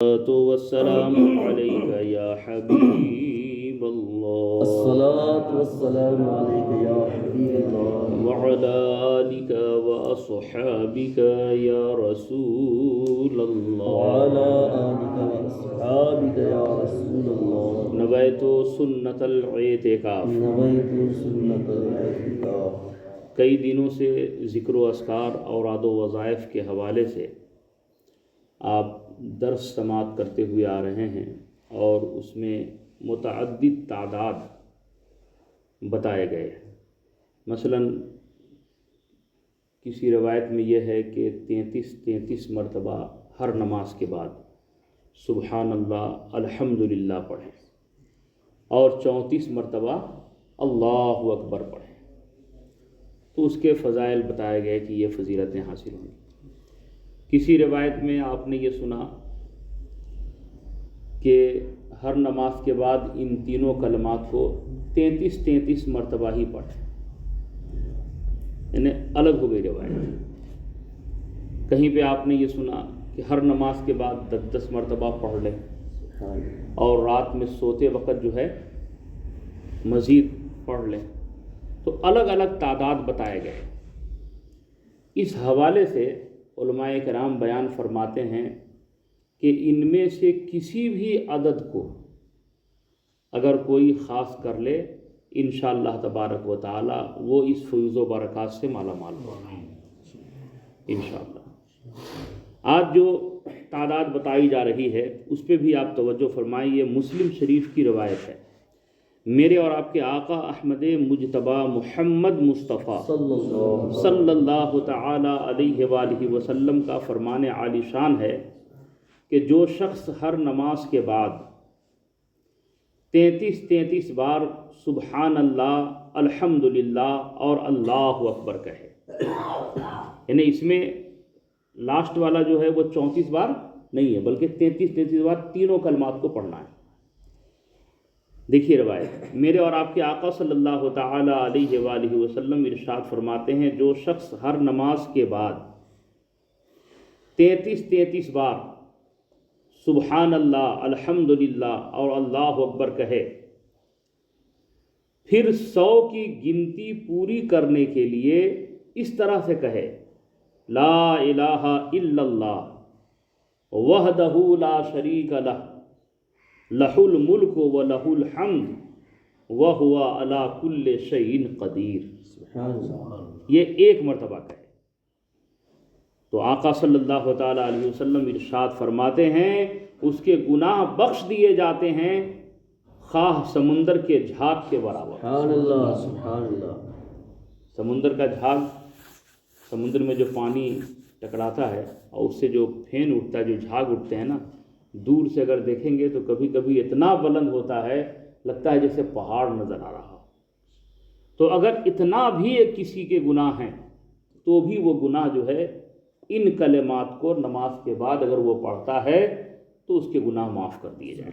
والسلام عليك يا حبيب الله الصلاة والسلام عليك يا حبيب الله وعلى آلك وأصحابك يا رسول الله وعلى آلك وأصحابك يا رسول الله نويت سنة الاعتكاف نويت سنة الاعتكاف کئی دنوں سے ذکر و اذکار اوراد و وظائف کے حوالے سے آپ درس سماعت کرتے ہوئے آ رہے ہیں اور اس میں متعدد تعداد بتائے گئے ہیں۔ مثلا کسی روایت میں یہ ہے کہ 33 مرتبہ ہر نماز کے بعد سبحان اللہ الحمدللہ پڑھیں اور 34 مرتبہ اللہ اکبر پڑھیں، تو اس کے فضائل بتائے گئے کہ یہ فضیلتیں حاصل ہوں گی۔ کسی روایت میں آپ نے یہ سنا کہ ہر نماز کے بعد ان تینوں کلمات کو 33 مرتبہ ہی پڑھیں، یعنی الگ ہو گئی روایت۔ کہیں پہ آپ نے یہ سنا کہ ہر نماز کے بعد 10 مرتبہ پڑھ لیں اور رات میں سوتے وقت جو ہے مزید پڑھ لیں، تو الگ الگ تعداد بتائے گئے۔ اس حوالے سے علماء کرام بیان فرماتے ہیں کہ ان میں سے کسی بھی عدد کو اگر کوئی خاص کر لے انشاءاللہ تبارک و تعالی وہ اس فیض و برکات سے مالا مال ہوگا انشاءاللہ۔ آج جو تعداد بتائی جا رہی ہے اس پہ بھی آپ توجہ فرمائیں، یہ مسلم شریف کی روایت ہے۔ میرے اور آپ کے آقا احمد مجتبی محمد مصطفیٰ صلی اللہ تعالی علیہ وآلہ وسلم کا فرمان عالی شان ہے کہ جو شخص ہر نماز کے بعد 33 بار سبحان اللہ الحمدللہ اور اللہ اکبر کہے، یعنی اس میں لاسٹ والا جو ہے وہ 34 بار نہیں ہے بلکہ 33 بار تینوں کلمات کو پڑھنا ہے۔ دیکھیے روایت، میرے اور آپ کے آقا صلی اللہ تعالی علیہ وآلہ وسلم ارشاد فرماتے ہیں جو شخص ہر نماز کے بعد 33 بار سبحان اللہ الحمدللہ اور اللہ اکبر کہے، پھر 100 کی گنتی پوری کرنے کے لیے اس طرح سے کہے لا الہ الا اللہ وحدہ لا شریک لہ لہ الملک و لہ الحمد وہو علی کل شیء قدیر، یہ ایک مرتبہ کہے تو آقا صلی اللہ تعالی علیہ وسلم ارشاد فرماتے ہیں اس کے گناہ بخش دیے جاتے ہیں خواہ سمندر کے جھاگ کے برابر۔ سبحان اللہ سبحان اللہ۔ سمندر کا جھاگ، سمندر میں جو پانی ٹکراتا ہے اور اس سے جو پھین اٹھتا ہے، جو جھاگ اٹھتے ہیں نا، دور سے اگر دیکھیں گے تو کبھی کبھی اتنا بلند ہوتا ہے لگتا ہے جیسے پہاڑ نظر آ رہا۔ تو اگر اتنا بھی ایک کسی کے گناہ ہیں تو بھی وہ گناہ جو ہے ان کلمات کو نماز کے بعد اگر وہ پڑھتا ہے تو اس کے گناہ معاف کر دیے جائیں۔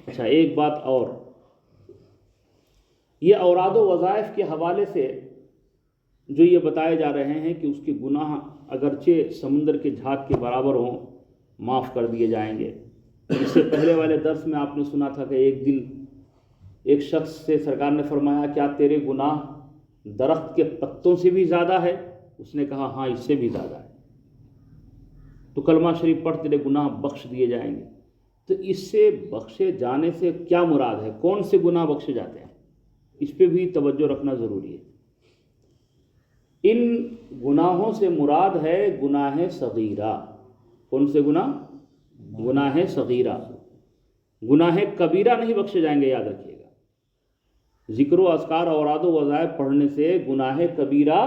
اچھا، ایک بات اور، یہ اوراد و وظائف کے حوالے سے جو یہ بتائے جا رہے ہیں کہ اس کے گناہ اگرچہ سمندر کے جھاگ کے برابر ہوں معاف کر دیے جائیں گے۔ اس سے پہلے والے درس میں آپ نے سنا تھا کہ ایک دن ایک شخص سے سرکار نے فرمایا کیا تیرے گناہ درخت کے پتوں سے بھی زیادہ ہے؟ اس نے کہا ہاں اس سے بھی زیادہ ہے۔ تو کلمہ شریف پڑھ تیرے گناہ بخش دیے جائیں گے۔ تو اس سے بخشے جانے سے کیا مراد ہے؟ کون سے گناہ بخشے جاتے ہیں؟ اس پہ بھی توجہ رکھنا ضروری ہے۔ ان گناہوں سے مراد ہے گناہ صغیرہ۔ کون سے گناہ؟ گناہ صغیرہ۔ گناہ کبیرہ نہیں بخشے جائیں گے، یاد رکھیے گا۔ ذکر و اذکار اوراد و وظائف پڑھنے سے گناہ کبیرہ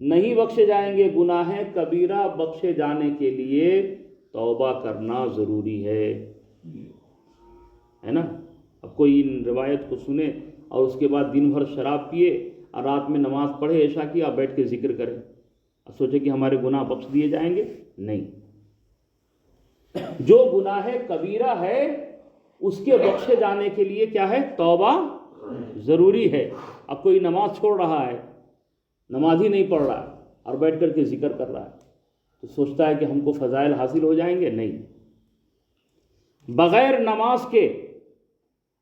نہیں بخشے جائیں گے۔ گناہ کبیرہ بخشے جانے کے لیے توبہ کرنا ضروری ہے نا؟ اب کوئی ان روایت کو سنے اور اس کے بعد دن بھر شراب پیے اور رات میں نماز پڑھے، عشاء کی، آپ بیٹھ کے ذکر کریں اور سوچے کہ ہمارے گناہ بخش دیے جائیں گے، نہیں۔ جو گناہ کبیرہ ہے اس کے بخشے جانے کے لیے کیا ہے؟ توبہ ضروری ہے۔ اب کوئی نماز چھوڑ رہا ہے، نماز ہی نہیں پڑھ رہا ہے اور بیٹھ کر کے ذکر کر رہا ہے تو سوچتا ہے کہ ہم کو فضائل حاصل ہو جائیں گے، نہیں۔ بغیر نماز کے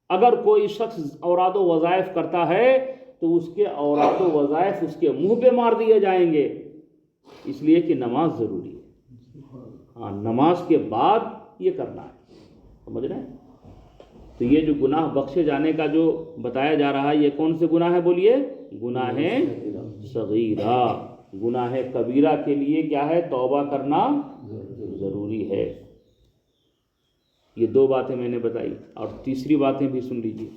اگر کوئی شخص اوراد و وظائف کرتا ہے تو اس کے اوراد و وظائف اس کے منہ پہ مار دیے جائیں گے، اس لیے کہ نماز ضروری ہے۔ ہاں، نماز کے بعد یہ کرنا ہے، سمجھ رہے ہیں؟ تو یہ جو گناہ بخشے جانے کا جو بتایا جا رہا ہے، یہ کون سے گناہ ہے بولیے؟ گناہ صغیرہ۔ گناہ کبیرہ کے لیے کیا ہے؟ توبہ کرنا ضروری ہے۔ یہ دو باتیں میں نے بتائی، اور تیسری باتیں بھی سن لیجیے۔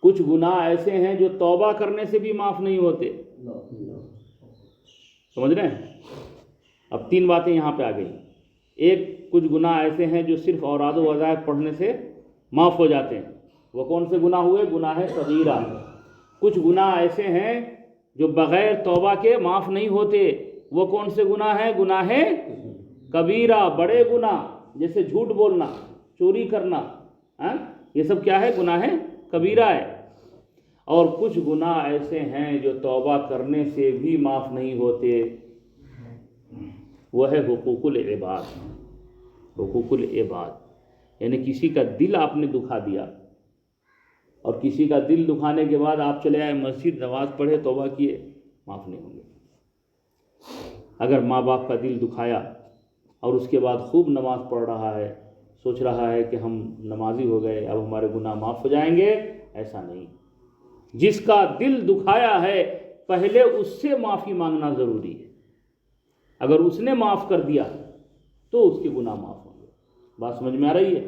کچھ گناہ ایسے ہیں جو توبہ کرنے سے بھی معاف نہیں ہوتے، سمجھ رہے ہیں؟ اب تین باتیں یہاں پہ آ گئی۔ ایک، کچھ گناہ ایسے ہیں جو صرف اوراد و وظائف پڑھنے سے معاف ہو جاتے ہیں، وہ کون سے گناہ ہوئے؟ گناہ صغیرہ۔ کچھ گناہ ایسے ہیں جو بغیر توبہ کے معاف نہیں ہوتے، وہ کون سے گناہ ہیں؟ گناہ کبیرہ، بڑے گناہ، جیسے جھوٹ بولنا، چوری کرنا، یہ سب کیا ہے؟ گناہ کبیرہ ہے۔ اور کچھ گناہ ایسے ہیں جو توبہ کرنے سے بھی معاف نہیں ہوتے، وہ ہے حقوق العباد۔ حقوق العباد یعنی کسی کا دل آپ نے دکھا دیا، اور کسی کا دل دکھانے کے بعد آپ چلے آئے مسجد، نماز پڑھے، توبہ کیے، معاف نہیں ہوں گے۔ اگر ماں باپ کا دل دکھایا اور اس کے بعد خوب نماز پڑھ رہا ہے، سوچ رہا ہے کہ ہم نمازی ہو گئے، اب ہمارے گناہ معاف ہو جائیں گے، ایسا نہیں۔ جس کا دل دکھایا ہے پہلے اس سے معافی مانگنا ضروری ہے۔ اگر اس نے معاف کر دیا تو اس کے گناہ معاف ہوں گے۔ بات سمجھ میں آ رہی ہے؟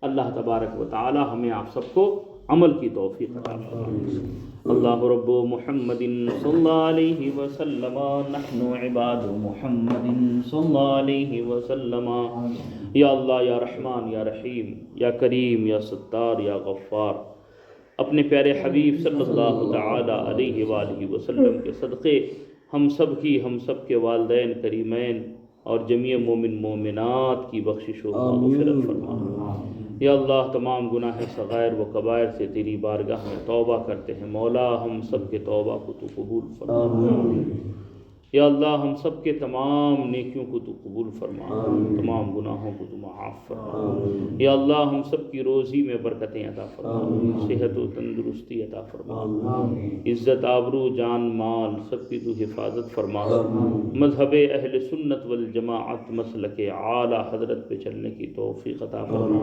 اللہ تبارک و تعالی ہمیں آپ سب کو عمل کی توفیق عطا فرمائے۔ اللہ رب محمد صلی اللہ علیہ وسلم، نحن عباد محمد صلی اللہ علیہ وسلم۔ یا اللہ، یا رحمان، یا رحیم، یا کریم، یا ستار، یا غفار، اپنے پیارے حبیب صلی اللہ تعالی علیہ وآلہ وسلم کے صدقے ہم سب کے والدین کریمین اور جمیع مومن مومنات کی بخشش و مغفرت فرما۔ یا اللہ، تمام گناہ صغائر و کبائر سے تیری بارگاہ میں توبہ کرتے ہیں، مولا ہم سب کے توبہ کو تو قبول فرما۔ یا اللہ، ہم سب کے تمام نیکیوں کو تو قبول فرما، تمام گناہوں کو تو معاف فرما۔ یا اللہ، ہم سب کی روزی میں برکتیں عطا فرما، صحت و تندرستی عطا فرما، عزت آبرو جان مال سب کی تو حفاظت فرما۔ مذہب اہل سنت والجماعت مسلک اعلیٰ حضرت پہ چلنے کی توفیق عطا فرما،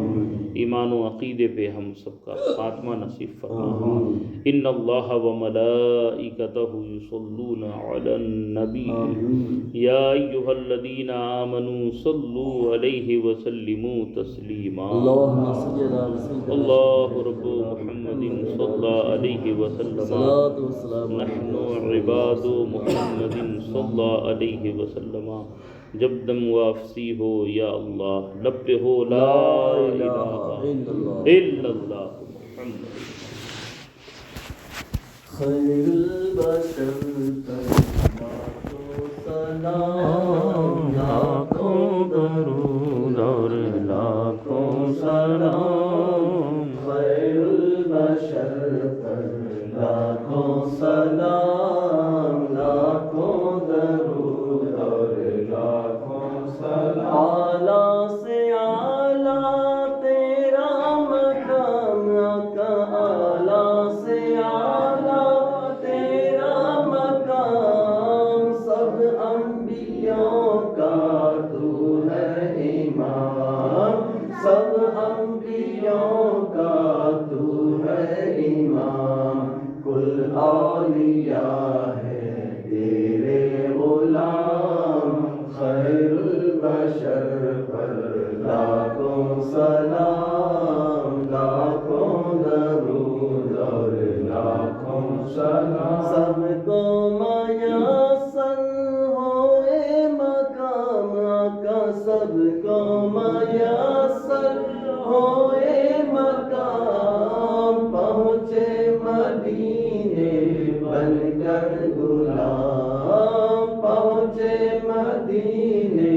ایمان و عقیدے پہ ہم سب کا خاتمہ نصیب فرما۔ ان اللہ و ملائکتہ یصلون علی النبی یا ایہا الذین آمنوا صلوا علیہ وسلموا تسلیما۔ اللہ رب محمد صلی اللہ علیہ وسلم، نحن عباد محمد صلی اللہ علیہ وسلم۔ جب دم واپسی ہو یا اللہ، لب پہ ہو لا الہ الا اللہ محمد۔ خیر البشر سلام، لاکھوں درود اور لاکھوں سلام، خیر البشر پر لاکھوں سلام، لاکھوں درود اور لاکھوں سلام۔ اعلیٰ سے اعلیٰ تیرا مقام آقا، اعلیٰ سے اعلیٰ تیرا مقام، سب انبیاء کا تو ہے امام، سب انبیاء کا تو ہے امام، کل اولیاء ہے تیرے غلام، خیر البشر پر لاکھوں سلام، لاکھوں درود اور لاکھوں سلام۔ سب کو میسر ہوئے مقام آقا، سب کو میسر ہوئے مقام، پہنچے مدینے بن کر غلام، پہنچے مدینے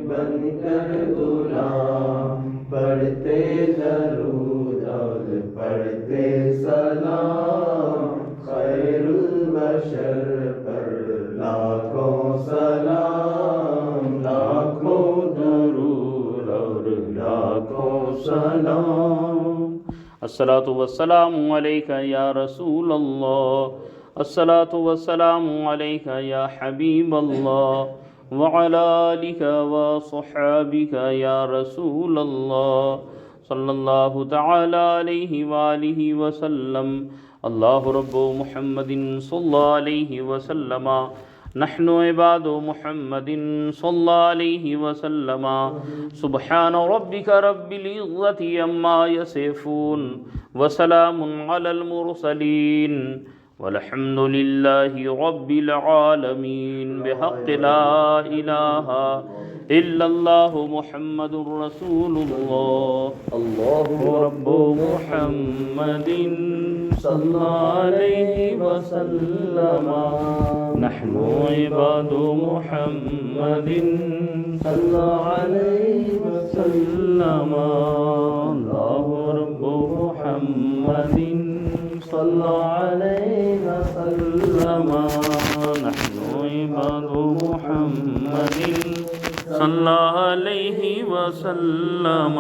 بن کر غلام، پڑھتے درود اور پڑھتے سلام، خیر البشر پر لاکھوں سلام، لاکھوں درود اور لاکھوں لاکھوں سلام۔ الصلاۃ والسلام علیک یا رسول اللہ، الصلاۃ والسلام علیک یا حبیب اللہ، وعلی آلک وصحابک یا رسول اللہ، صلی اللہ تعالی علیہ وآلہ وسلم۔ اللہ رب محمد صلی اللہ علیہ وسلم، نحن عباد محمد صلی اللہ علیہ وسلم، سبحان ربک رب العزۃ عما یصفون، وسلام علی المرسلین، والحمد للہ رب العالمین، بحق لا الہ الا اللہ محمد رسول اللہ۔ اللہ رب محمد صلی اللہ علیہ وسلم، نحن عباد محمد صلی اللہ علیہ وسلم، اللہ رب محمد صلی اللہ علیہ وسلم، نحن عباد محمد صلی اللہ علیہ وسلم۔